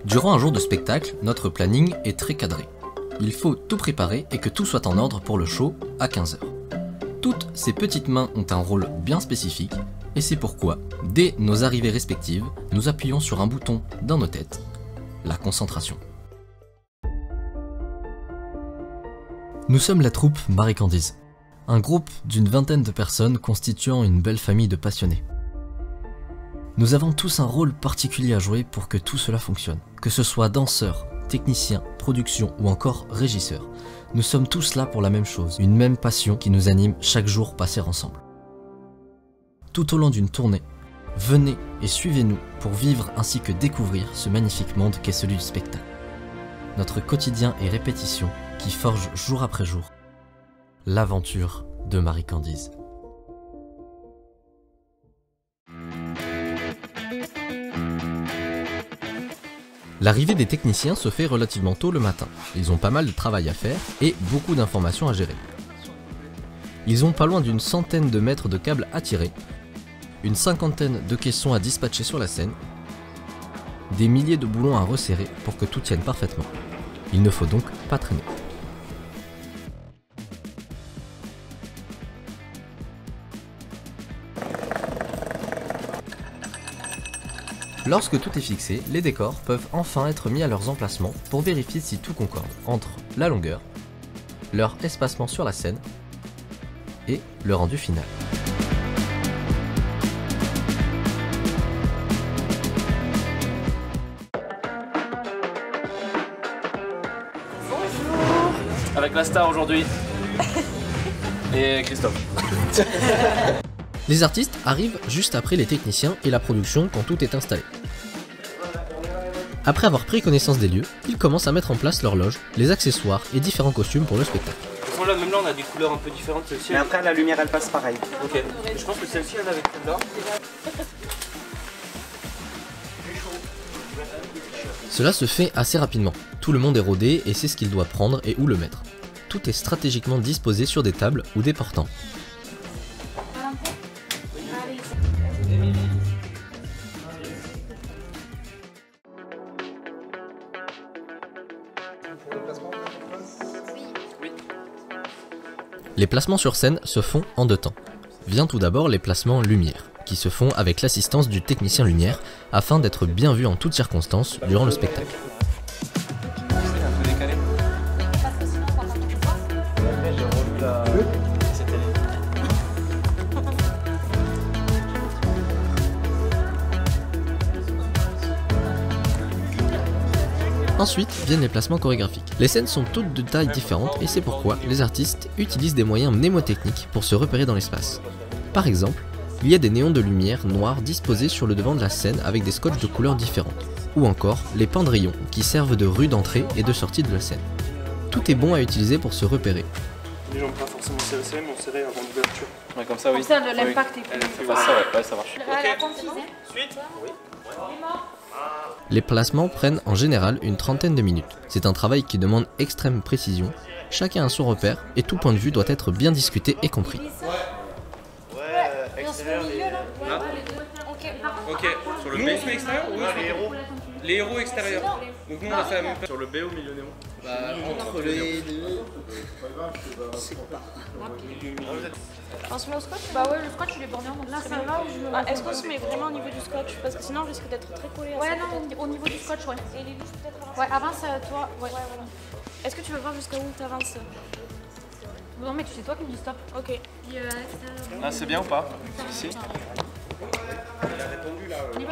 Durant un jour de spectacle, notre planning est très cadré. Il faut tout préparer et que tout soit en ordre pour le show à 15h. Toutes ces petites mains ont un rôle bien spécifique et c'est pourquoi, dès nos arrivées respectives, nous appuyons sur un bouton dans nos têtes, la concentration. Nous sommes la troupe Marie Candize, un groupe d'une vingtaine de personnes constituant une belle famille de passionnés. Nous avons tous un rôle particulier à jouer pour que tout cela fonctionne, que ce soit danseurs, techniciens, production ou encore régisseurs. Nous sommes tous là pour la même chose, une même passion qui nous anime chaque jour passé ensemble. Tout au long d'une tournée, venez et suivez-nous pour vivre ainsi que découvrir ce magnifique monde qu'est celui du spectacle. Notre quotidien et répétition qui forge jour après jour l'aventure de Marie Candize. L'arrivée des techniciens se fait relativement tôt le matin. Ils ont pas mal de travail à faire et beaucoup d'informations à gérer. Ils ont pas loin d'une centaine de mètres de câbles à tirer, une cinquantaine de caissons à dispatcher sur la scène, des milliers de boulons à resserrer pour que tout tienne parfaitement. Il ne faut donc pas traîner. Lorsque tout est fixé, les décors peuvent enfin être mis à leurs emplacements pour vérifier si tout concorde entre la longueur, leur espacement sur la scène et le rendu final. Bonjour. Avec la star aujourd'hui. Et Christophe. Les artistes arrivent juste après les techniciens et la production quand tout est installé. Après avoir pris connaissance des lieux, ils commencent à mettre en place l'horloge, les accessoires et différents costumes pour le spectacle. Là, même là, on a des couleurs un peu différentes. Celle-ci. Mais après, la lumière, elle passe pareil. Ok. Je pense que celle-ci, elle avec celle-là. Cela se fait assez rapidement. Tout le monde est rodé et sait ce qu'il doit prendre et où le mettre. Tout est stratégiquement disposé sur des tables ou des portants. Les placements sur scène se font en deux temps. Vient tout d'abord les placements lumière, qui se font avec l'assistance du technicien lumière afin d'être bien vu en toutes circonstances durant le spectacle. Ensuite viennent les placements chorégraphiques. Les scènes sont toutes de tailles différentes et c'est pourquoi les artistes utilisent des moyens mnémotechniques pour se repérer dans l'espace. Par exemple, il y a des néons de lumière noirs disposés sur le devant de la scène avec des scotch de couleurs différentes. Ou encore les pendrillons qui servent de rue d'entrée et de sortie de la scène. Tout est bon à utiliser pour se repérer. Les gens pas forcément serrés, mais on serrait avant l'ouverture. Ouais, comme ça, oui. Comme ça, l'impact est plus. Ouais, ça marche. Suite. Les placements prennent en général une trentaine de minutes. C'est un travail qui demande extrême précision. Chacun a son repère et tout point de vue doit être bien discuté et compris. Extérieur Ok. Sur le B, sur l'extérieur ou les héros. Les héros extérieurs. Donc nous, on a fait la même chose. Sur le B au milieu néon. Entre les deux. On se met au scotch? Bah ouais, le scotch il est borné en là ça va ou je me... Est-ce qu'on se met vraiment au niveau du scotch? Parce que sinon je risque d'être très collé à ça. Ouais, non, au niveau du scotch, ouais. Et les louches peut-être ouais, avance toi. Ouais, voilà. Est-ce que tu veux voir jusqu'à où t'avances? Non, mais c'est toi qui me dis stop. Ok. Là, c'est bien ou pas? Ici.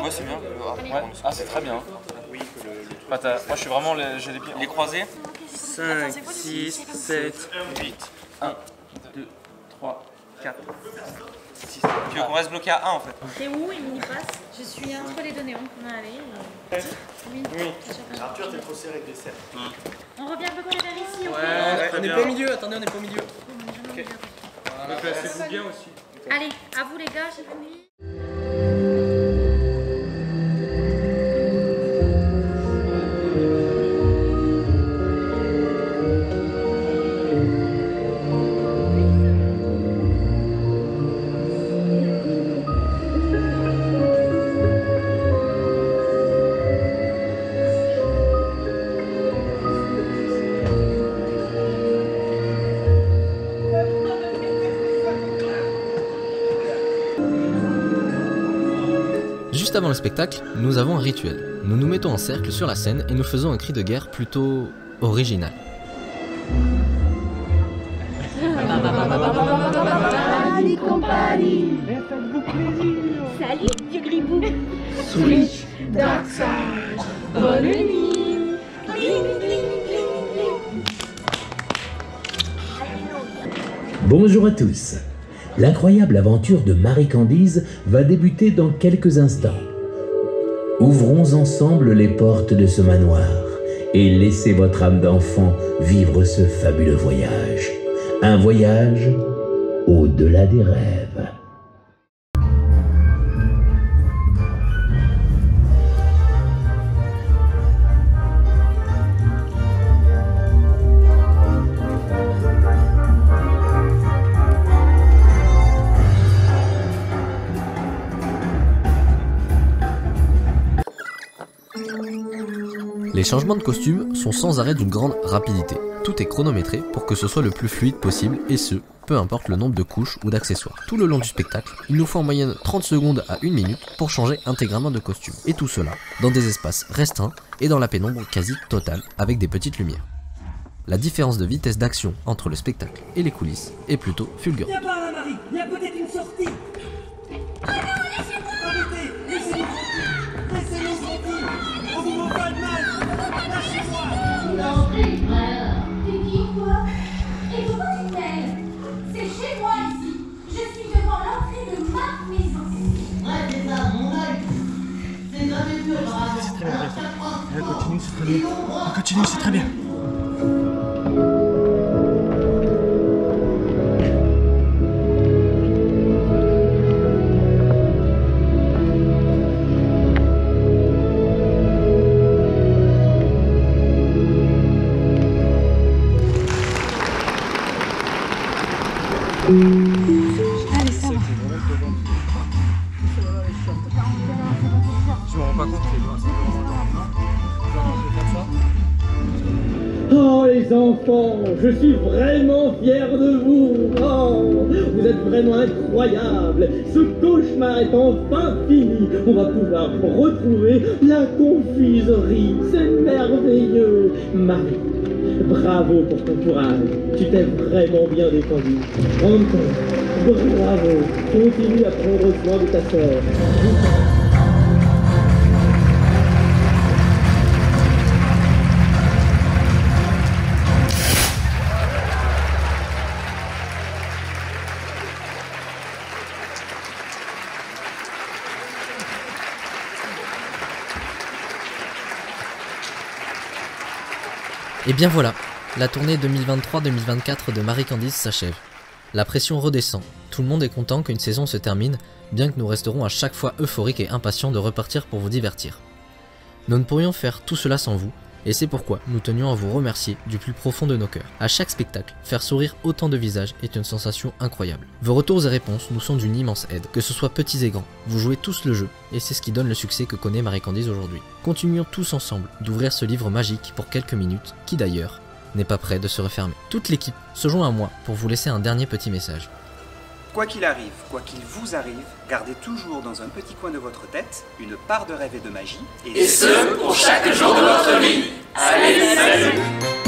Ouais, c'est bien. Ouais. Ah, c'est très bien. Oui, que Moi, je suis vraiment j'ai les croisés. 5, 6, 7, 8. 1, 2, 3, 4, 6. Tu veux qu'on reste bloqué à 1 en fait? T'es où? Il m'y passe. Je suis entre les deux néons. Allez. Oui. Arthur, t'es trop serré avec des cercles. On revient un peu vers ici. Ouais, on est pas au milieu. Attendez, on est pas au milieu. Okay. Voilà. Placez-vous bien aussi. Allez, à vous les gars, j'ai fini. Juste avant le spectacle, nous avons un rituel. Nous nous mettons en cercle sur la scène et nous faisons un cri de guerre plutôt original. Salut, vieux gribou. Switch, dark side, bonne nuit. Bling, bling, bling, bling. Bonjour à tous. L'incroyable aventure de Marie Candize va débuter dans quelques instants. Ouvrons ensemble les portes de ce manoir et laissez votre âme d'enfant vivre ce fabuleux voyage. Un voyage au-delà des rêves. Les changements de costume sont sans arrêt d'une grande rapidité. Tout est chronométré pour que ce soit le plus fluide possible et ce, peu importe le nombre de couches ou d'accessoires. Tout le long du spectacle, il nous faut en moyenne 30 secondes à 1 minute pour changer intégralement de costume. Et tout cela dans des espaces restreints et dans la pénombre quasi totale avec des petites lumières. La différence de vitesse d'action entre le spectacle et les coulisses est plutôt fulgurante. Viens par là, Marie, il y a peut-être une sortie. Arrêtez, laissez-nous tranquille. Laissez-nous tranquille. On vous veut pas de mal. Lâchez-moi. T'es qui, toi? Et pourquoi tu t'aimes? C'est chez moi ici. Je suis devant l'entrée de ma maison. Ouais, c'est ça, mon œil. C'est gravé dur, bravo. C'est très bien, elle continue, c'est très bien. Elle continue, c'est très bien. Allez, ça va. Je me rends pas compte que Oh les enfants, je suis vraiment fier de vous. Oh, vous êtes vraiment incroyables. Ce cauchemar est enfin fini. On va pouvoir retrouver la confiserie. C'est merveilleux. Marie, bravo pour ton courage. Tu t'es vraiment bien défendue. Encore, bravo. Continue à prendre soin de ta sœur. Et bien voilà, la tournée 2023-2024 de Marie Candize s'achève. La pression redescend, tout le monde est content qu'une saison se termine, bien que nous resterons à chaque fois euphoriques et impatients de repartir pour vous divertir. Nous ne pourrions faire tout cela sans vous, et c'est pourquoi nous tenions à vous remercier du plus profond de nos cœurs. À chaque spectacle, faire sourire autant de visages est une sensation incroyable. Vos retours et réponses nous sont d'une immense aide, que ce soit petits et grands. Vous jouez tous le jeu, et c'est ce qui donne le succès que connaît Marie Candize aujourd'hui. Continuons tous ensemble d'ouvrir ce livre magique pour quelques minutes, qui d'ailleurs n'est pas prêt de se refermer. Toute l'équipe se joint à moi pour vous laisser un dernier petit message. Quoi qu'il arrive, quoi qu'il vous arrive, gardez toujours dans un petit coin de votre tête une part de rêve et de magie. Et ce, pour chaque jour de votre vie. Allez, salut!